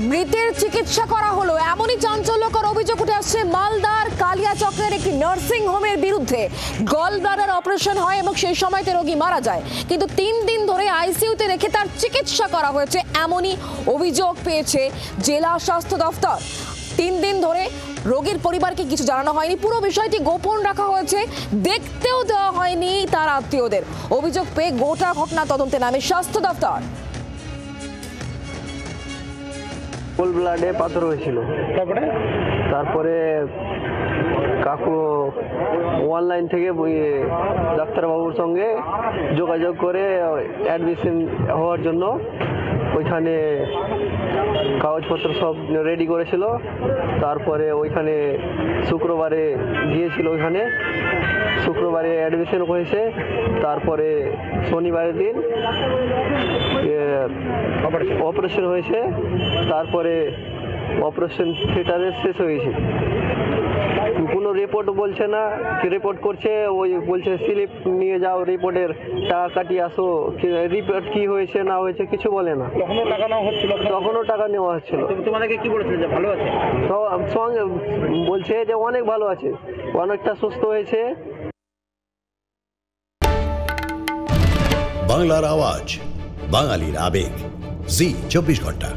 মৃতের চিকিৎসা করা হলো এমনই চাঞ্চল্যকর অভিযোগ উঠে আসছে মালদার কালিয়াচকের একটি নার্সিং হোমের বিরুদ্ধে। গল ব্লাডার অপারেশন হয় এবং সেই সময়তে রোগী মারা যায়, কিন্তু 3 দিন ধরে আইসিইউতে রেখে তার চিকিৎসা করা হয়েছে এমনই অভিযোগ পেয়েছে জেলা স্বাস্থ্য দফতর। 3 দিন ধরে রোগীর পরিবারকে কিছু জানানো হয়নি, পুরো বিষয়টি গোপন রাখা হয়েছে, দেখতেও দেওয়া হয়নি তার আত্মীয়দের। অভিযোগ পেয়ে গোটা ঘটনা তদন্তে নামে স্বাস্থ্য দফতর। গোল ব্লাডে পাথর হয়েছিল, তারপরে কাকু অনলাইন থেকে ডাক্তারবাবুর সঙ্গে যোগাযোগ করে অ্যাডমিশন হওয়ার জন্য ওইখানে কাগজপত্র সব রেডি করেছিল। তারপরে ওইখানে শুক্রবারে গিয়েছিল, ওইখানে শুক্রবারে অ্যাডমিশন হয়েছে। তারপরে শনিবারের দিন অপারেশন হয়েছে। তারপরে অপারেশন থিয়েটারে শেষ হয়েছে। কোনো রিপোর্ট বলছে না, কি রিপোর্ট করছে ওই বলছে স্লিপ নিয়ে যাও, রিপোর্টের টাকা কাটিয়ে আসো, রিপোর্ট কি হয়েছে না হয়েছে কিছু বলে না। তখনও টাকা নেওয়া হচ্ছিল? তখনও টাকা নেওয়া হচ্ছিল। তোমাদেরকে কি বলেছিল যে ভালো আছে? তো সঙ্গে বলছে যে অনেক ভালো আছে, অনেকটা সুস্থ হয়েছে। বাংলার আওয়াজ, বাঙালির আবেগ, জি 24 ঘন্টা।